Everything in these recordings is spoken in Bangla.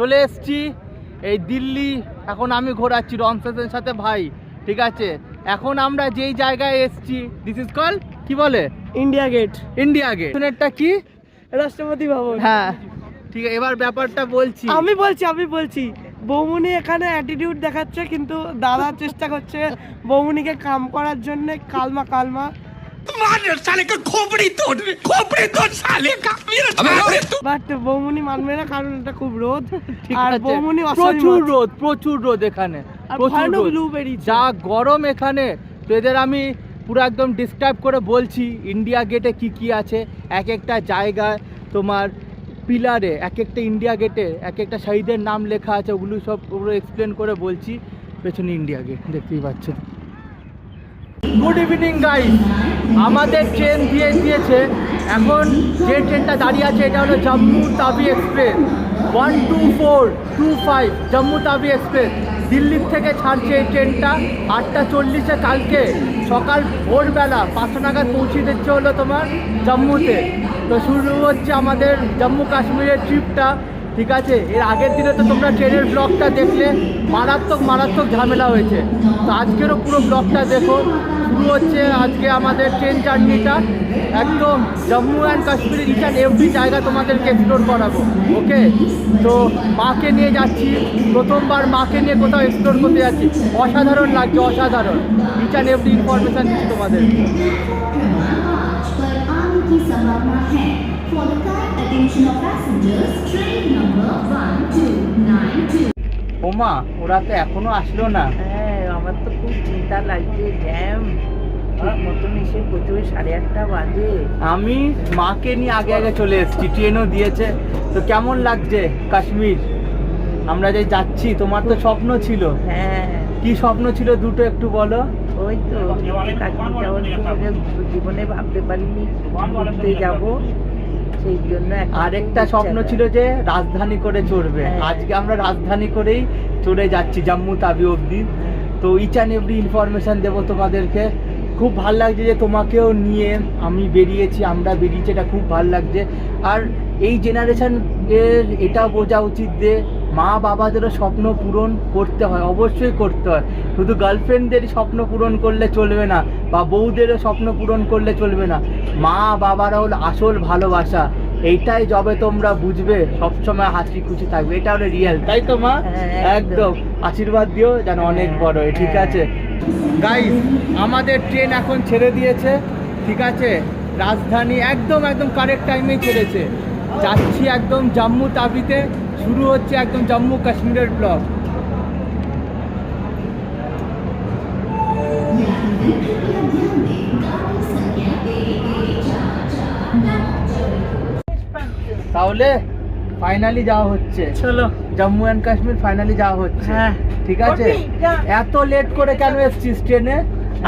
চলে এসছি এই দিল্লি। এখন আমি ঘোরাচ্ছি রনসের সাথে ভাই, ঠিক আছে। এখন আমরা যেই জায়গায় এসছি, দিস ইজ কল কি বলে, ইন্ডিয়া গেট। India gate. এটা কি? রাষ্ট্রপতি ভবন। হ্যাঁ ঠিক আছে, এবার ব্যাপারটা বলছি। আমি বলছি বৌমনি এখানে অ্যাটিটিউড দেখাচ্ছে, কিন্তু দাদা চেষ্টা করছে বৌমনিকে কাম করার জন্য। কালমা বাট বৌমনি মানবে না, কারণ এটা খুব রোদ। আর বৌমনি প্রচুর রোদ এখানে, ব্লুবেরি যা গরম এখানে। তো এদের আমি পুরো একদম ডিসক্রাইব করে বলছি ইন্ডিয়া গেটে কি কি আছে, এক একটা জায়গায় তোমার পিলারে, এক একটা ইন্ডিয়া গেটে এক একটা শহীদের নাম লেখা আছে, ওগুলো সব পুরো এক্সপ্লেন করে বলছি। পেছনে ইন্ডিয়া গেট দেখতেই পাচ্ছেন। গুড ইভিনিং গাইস, আমাদের ট্রেন দিয়েছে। এখন যে ট্রেনটা দাঁড়িয়ে আছে এটা হলো জম্মু তাবি এক্সপ্রেস 12425 জম্মু তাবি এক্সপ্রেস। দিল্লির থেকে ছাড়ছে এই ট্রেনটা 8:40-এ কালকে সকাল ভোরবেলা 5টা নাগাদ পৌঁছে দিচ্ছে হলো তোমার জম্মুতে। তো শুরু হচ্ছে আমাদের জম্মু কাশ্মীরের ট্রিপটা, ঠিক আছে। এর আগের দিনে তো তোমরা ট্রেনের ব্লগটা দেখলে, মারাত্মক ঝামেলা হয়েছে। তো আজকেরও পুরো ব্লগটা দেখো। শুরু হচ্ছে আজকে আমাদের ট্রেন জার্নিটা, একদম জম্মু অ্যান্ড কাশ্মীরের ইচ অ্যান্ড এভরি জায়গা তোমাদেরকে এক্সপ্লোর করাবো, ওকে। তো মাকে নিয়ে যাচ্ছি, প্রথমবার মাকে নিয়ে কোথাও এক্সপ্লোর করতে যাচ্ছি। অসাধারণ লাগছে, অসাধারণ। ইচ অ্যান্ড এভরি ইনফরমেশান দিচ্ছি তোমাদের। For the kind attention of passengers, train number 1292. ওমা, ওরা তো এখনো আসলো না। হ্যাঁ, আমার তো খুব চিন্তা লাগছে, জ্যাম ঠিক মতন এসে প্রচুর 8:30 বাজে। আমি মাকে নিয়ে আগে চলে এসেছি, ট্রেনও দিয়েছে। তো কেমন লাগছে কাশ্মীর? আমরা যে যাচ্ছি, তোমার তো স্বপ্ন ছিল। হ্যাঁ, কি স্বপ্ন ছিল দুটো একটু বলো। ওই তো কাশ্মীর যাওয়ার জীবনে ভাবতে পারিনি ঘুরতে যাবো, সেই জন্য আরেকটা স্বপ্ন ছিল যে রাজধানী করে চড়বে। আজকে আমরা রাজধানী করেই চড়ে যাচ্ছি জম্মু তাবি অবধি। তো ইচ অ্যান্ড এভরি ইনফরমেশান দেবো তোমাদেরকে। খুব ভাল লাগছে যে তোমাকেও নিয়ে আমরা বেরিয়েছি, এটা খুব ভাল লাগছে। আর এই জেনারেশন এর এটা বোঝা উচিত যে মা বাবাদেরও স্বপ্ন পূরণ করতে হয়, অবশ্যই করতে হয়। শুধু গার্লফ্রেন্ডদের স্বপ্ন পূরণ করলে চলবে না, বা বউদেরও স্বপ্ন পূরণ করলে চলবে না। মা বাবারা হলো আসল ভালোবাসা। এইটাই যবে তোমরা বুঝবে, সবসময় হাসি খুশি থাকবে। এটা হলো রিয়েল, তাই তো মা? একদম। আশীর্বাদ দিও যেন অনেক বড় হয়, ঠিক আছে গাইস। আমাদের ট্রেন এখন ছেড়ে দিয়েছে, ঠিক আছে। রাজধানী একদম কারেক্ট টাইমেই ছেড়েছে। যাচ্ছি একদম জম্মু তাবিতে। শুরু হচ্ছে একদম জম্মু কাশ্মীরের ব্লগ। তাহলে ফাইনালি যাওয়া হচ্ছে, চলো জম্মু অ্যান্ড কাশ্মীর ফাইনালি যাওয়া হচ্ছে। হ্যাঁ, ঠিক আছে। এত লেট করে কেন এসছিস ট্রেনে?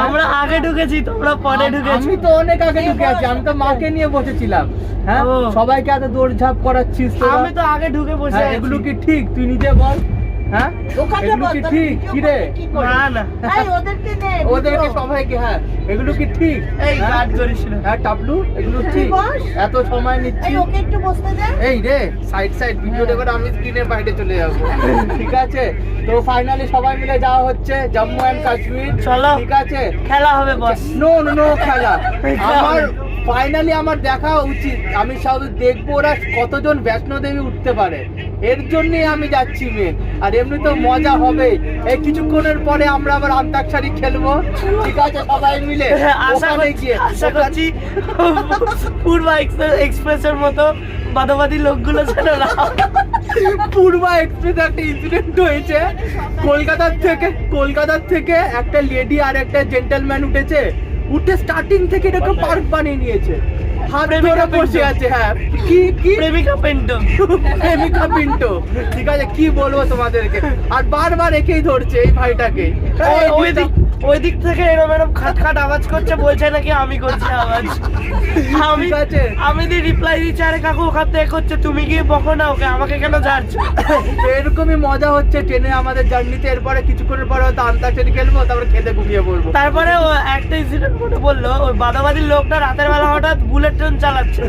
আমরা আগে ঢুকেছি, তোমরা পরে ঢুকেছো। আমি তো অনেক আগে ঢুকে আছি, আমি তো মাকে নিয়ে বসেছিলাম। হ্যাঁ, ও। সবাইকে এত দৌড়ঝাঁপ করাচ্ছিস তোরা। আমি তো আগে ঢুকে বসে হ্যাঁ, আছি। এগুলো কি ঠিক? তুই নিজে বল। হ্যাঁ, এগুলো কি ঠিক? কি রে? না ওদেরকে সবাইকে, হ্যাঁ এগুলো কি ঠিক? এই গার্ড করিস না। হ্যাঁ টাবলু, এগুলো ঠিক? এত সময় নিচ্ছি। এই রে, সাইড ভিডিওটা করে আমি স্ক্রিনের বাইরে চলে যাবো, ঠিক আছে। তো ফাইনালি সবাই মিলে যাওয়া হচ্ছে জম্মু অ্যান্ড কাশ্মীর। চলো, ঠিক আছে। খেলা হবে বস। নো খেলা। ফাইনালি আমার দেখা উচিত। আমি সব দেখবো ওরা কতজন বৈষ্ণো দেবী উঠতে পারে, এর জন্যই আমি যাচ্ছি মেন। আর এমনি তো মজা হবে। এই কিছুক্ষণের পরে আমরা আবার আন্তাক্ষরী খেলবো, ঠিক আছে সবাই মিলে। আশা করছি পূর্বা এক্সপ্রেসের মতো বাদাবাদী লোকগুলো যেন না। পূর্বা এক্সপ্রেস একটা ইনসিডেন্ট হয়েছে। কলকাতার থেকে একটা লেডি আর একটা জেন্টলম্যান উঠে স্টার্টিং থেকে এটাকে পার্ক বানিয়ে নিয়েছে। হাত ধরে বসে আছে। হ্যাঁ, কি প্রেমিকা পিন্টো, ঠিক আছে। কি বলবো তোমাদেরকে। আর বারবার একেই ধরছে, এই ভাইটাকে। ওই দিক থেকে এরম এরম খাট খাট আওয়াজ করছে, বলছে নাকি আমি করছি আওয়াজ। আমি ঠিক আছে। আমি দি রিপ্লাই দিচ্ছি, আরে কাকু ওখান থেকে করছে, তুমি গিয়ে বকো না ওকে, আমাকে কেন ঝাড়ছো? তো এরকমই মজা হচ্ছে ট্রেনে আমাদের জার্নিতে। এরপরে কিছুক্ষণের পরে হয়তো আন্তাক্ষরী খেলবো, তারপরে খেতে ঘুমিয়ে পড়বো। তারপরে ও একটা ইনসিডেন্ট মনে বললো, ওই বাদাবাদির লোকটা রাতের বেলা হঠাৎ বুলেট ট্রেন চালাচ্ছে,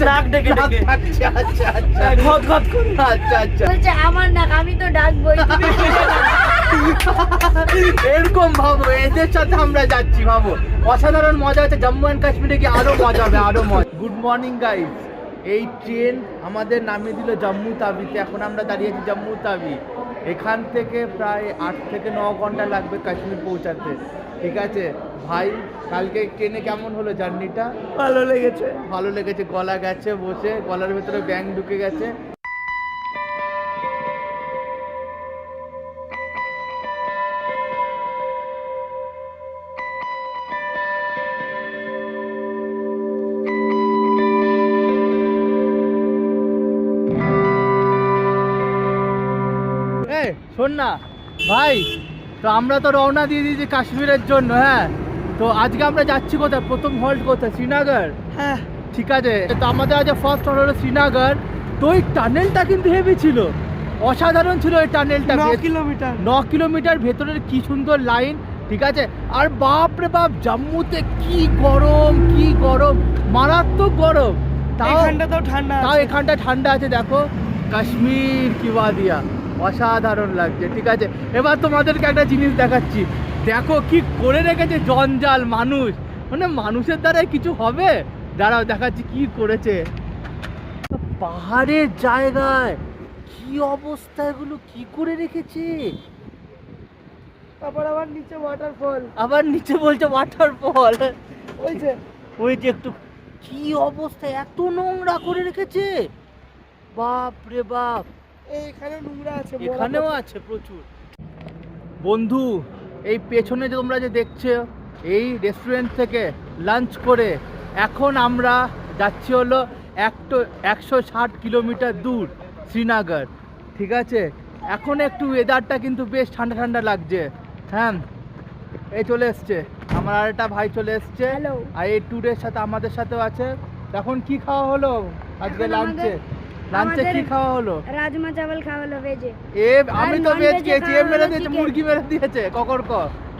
নাক ডেকে ডেকে, আচ্ছা আচ্ছা আচ্ছা ঘট ঘট করে। আচ্ছা আচ্ছা বলছে আমার না, আমি তো ডাকবই, তুমি শুনে নাও। এরকম ভাবো, এদের সাথে আমরা যাচ্ছি, ভাবো অসাধারণ মজা হচ্ছে। জম্মু অ্যান্ড কাশ্মীরে গিয়ে আরো মজা হবে, আরো মজা। গুড মর্নিং গাইস, এই ট্রেন আমাদের নামিয়ে দিল জম্মু তাবিতে। এখন আমরা দাঁড়িয়েছি জম্মু তাবি। এখান থেকে প্রায় 8 থেকে 9 ঘন্টা লাগবে কাশ্মীর পৌঁছাতে। ঠিক আছে ভাই, কালকে ট্রেনে কেমন হলো জার্নিটা? ভালো লেগেছে। ভালো লেগেছে, গলা গেছে বসে, গলার ভেতরে ব্যাং ঢুকে গেছে। শোন না ভাই, তো আমরা তো রওনা দিয়ে দিয়েছি কাশ্মীরের জন্য। হ্যাঁ, তো আজকে আমরা যাচ্ছি কোথায়? প্রথম হল্ট কোথায়? শ্রীনগর। হ্যাঁ ঠিক আছে, তো আমাদের আজ ফার্স্ট হল্ট হলো শ্রীনগর। তো ওই টানেলটা কিন্তু হেভি ছিল, অসাধারণ ছিল ওই টানেলটা। 9 কিলোমিটার। 9 কিলোমিটার ভেতরের কি সুন্দর লাইন। ঠিক আছে, আর বাপ রে বাপ, জম্মুতে কি গরম, কি গরম, মারাত্মক গরম। এখানটাতেও ঠান্ডা তাও আছে। এখানটা ঠান্ডা আছে। দেখো কাশ্মীর কি বাদিয়া, অসাধারণ লাগছে। ঠিক আছে, এবার তোমাদেরকে একটা জিনিস দেখাচ্ছি। দেখো কি করে রেখেছে জঞ্জাল, মানুষ, মানে মানুষের দ্বারা কিছু হবে? দাঁড়াও দেখাচ্ছি কি করেছে। পাহাড়ের জায়গায় কি অবস্থা, এগুলো কি করে রেখেছে। তারপর আবার নিচে ওয়াটারফল, আবার নিচে বলছে ওয়াটারফল। ওই যে ওই যে একটু কি অবস্থা, এত নোংরা করে রেখেছে, বাপ রে বাপ। এইখানে নোংরা আছে, এখানেও আছে প্রচুর। বন্ধু, এই পেছনে যে তোমরা যে দেখছো, এই রেস্টুরেন্ট থেকে লাঞ্চ করে এখন আমরা যাচ্ছি হলো 160 কিলোমিটার দূর শ্রীনগর। ঠিক আছে, এখন একটু ওয়েদারটা কিন্তু বেশ ঠান্ডা ঠান্ডা লাগছে। হ্যাঁ, এই চলে এসছে আমার আরেকটা ভাই, চলে এসছে। Hello. আর এই ট্যুরের সাথে আমাদের সাথেও আছে। এখন কি খাওয়া হলো আজকে এখন লাঞ্চে? লাঞ্চে আমাদের কি খাওয়া হলো? রাজমা চাवल খাওয়া হলো ভেজে। এ আমি আর তো ভেজ non-veg এ খেয়েছি। খাওয়া এ মেরে হলো দিয়েছে, chicken। মুরগি মেরে দিয়েছে ককরক।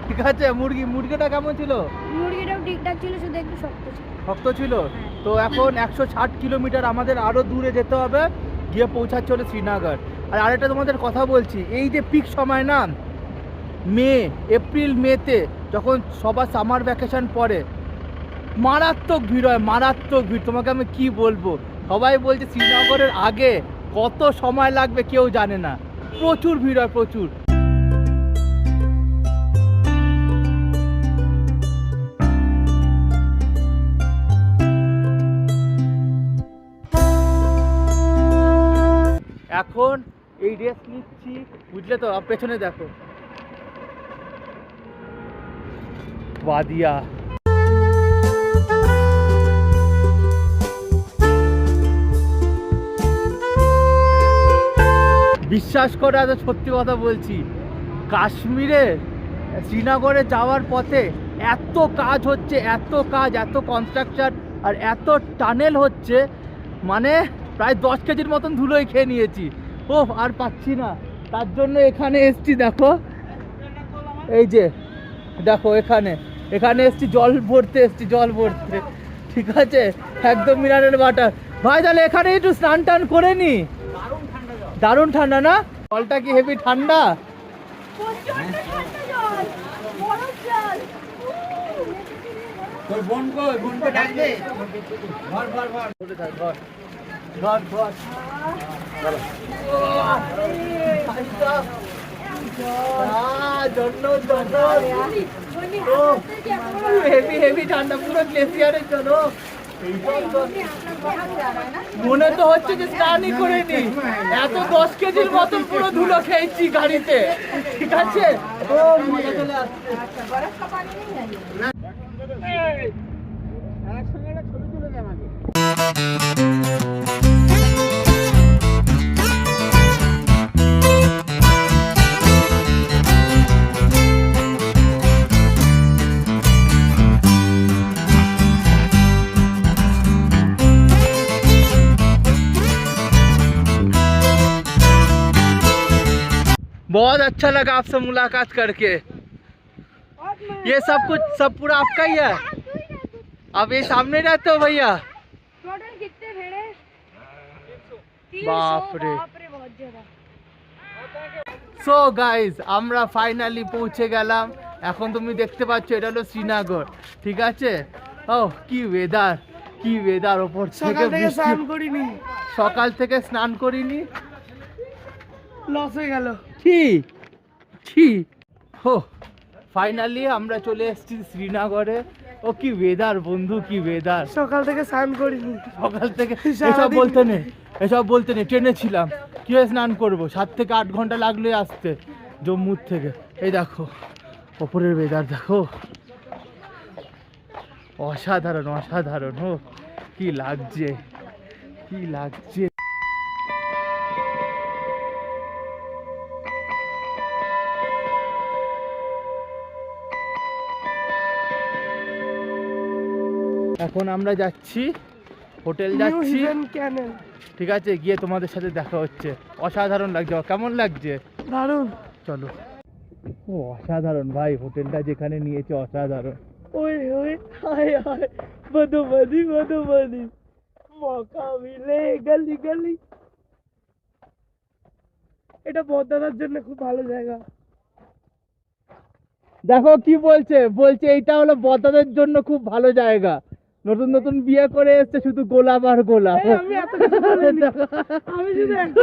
ঠিক আছে, মুরগিটা কেমন ছিল? মুরগিটাও ঠিকঠাক ছিল, শুধু একটু শক্ত ছিল। শক্ত ছিল। তো এখন 160 কিলোমিটার আমাদের আরো দূরে যেতে হবে, গিয়ে পৌঁছাচ্ছে হলো শ্রীনগর। আর আরেকটা তোমাদের কথা বলছি, এই যে পিক সময় না, এপ্রিল মেতে, যখন সবার সামার ভ্যাকেশন পড়ে, মারাত্মক ভিড় হয়, মারাত্মক ভিড়। তোমাকে আমি কি বলবো, সবাই বলছে শ্রীনগরের আগে কত সময় লাগবে কেউ জানে না, প্রচুর ভিড় হয়, প্রচুর। এখন এই রেস্ট নিচ্ছি, বুঝলে তো। পেছনে দেখো ওয়াদিয়া। বিশ্বাস করে, আজ সত্যি কথা বলছি, কাশ্মীরে শ্রীনগরে যাওয়ার পথে এত কাজ হচ্ছে, এত কাজ, এত কনস্ট্রাকশন আর এত টানেল হচ্ছে, মানে প্রায় 10 কেজির মতন ধুলোই খেয়ে নিয়েছি। ও আর পাচ্ছি না, তার জন্য এখানে এসছি। দেখো এই যে দেখো, এখানে এসছি জল ভরতে, জল ভরতে। ঠিক আছে, একদম মিনারেল ওয়াটার। ভাই তাহলে এখানে একটু স্নান টান করে নি। দারুণ ঠান্ডা না? জলটা কি হেভি ঠান্ডা? তোর বোনকে ডাকবে। ঘর ঘর ঘর ঘর ঘর ঘর। হেভি হেভি ঠান্ডা, পুরো গ্লেসিয়ারের জন্য। মনে তো হচ্ছে যে স্নানই করে নি, এত 10 কেজির মতন পুরো ধুলো খেয়েছি গাড়িতে। ঠিক আছে, ও মজা চলে আসছে। ছবি তুলে দে আমাকে। बहुत अच्छा लगा आपसे मुलाकात करके। ये सब कुछ सब पूरा आपका ही है? आप ये सामने रहते हो भैया? टोटल कितने भेड़े? बाप रे। बाप रे बहुत ज्यादा। সো গাইজ আমরা ফাইনালি পৌঁছে গেলাম। এখন তুমি দেখতে পাচ্ছ এটা হলো শ্রীনগর, ঠিক আছে? ও কি ওয়েদার, কি ওয়েদার! ওপর সকাল থেকে থেকে বৃষ্টি। স্নান করিনি, সকাল থেকে স্নান করিনি, লস হয়ে গেল। ছি ছি। হো ফাইনালি আমরা চলে এসেছি শ্রীনগরে। ও কি ওয়েদার বন্ধু, কি ওয়েদার! সকাল থেকে স্নান করিনি। সকাল থেকে সারাদিন- এসব বলতে নেই, এসব বলতে নেই। ট্রেনে ছিলাম, কীভাবে স্নান করবো? 7 থেকে 8 ঘন্টা লাগলোই আসতে জম্মুর থেকে। এই দেখো ওপরের ওয়েদার দেখো, অসাধারণ অসাধারণ। ও কি লাগছে, কি লাগছে! এখন আমরা যাচ্ছি, হোটেল নিউ যাচ্ছি, হিডেন ক্যানেল, ঠিক আছে? গিয়ে তোমাদের সাথে দেখা হচ্ছে। অসাধারণ লাগছে, কেমন লাগছে? দারুণ। চলো। ও অসাধারণ ভাই, হোটেলটা যেখানে নিয়েছে অসাধারণ। ওই ওই হায় হায় মধুবনী মধুবনী, মৌকা মিলে গলি গলি। এটা বদাদার জন্য খুব ভালো জায়গা। দেখো কি বলছে, বলছে এইটা হলো বদাদের জন্য খুব ভালো জায়গা। নতুন নতুন বিয়ে করে এসছে, শুধু গোলাপ আর গোলাপ। এই, আমি এত কিছু বলিনি। আমি শুধু একটা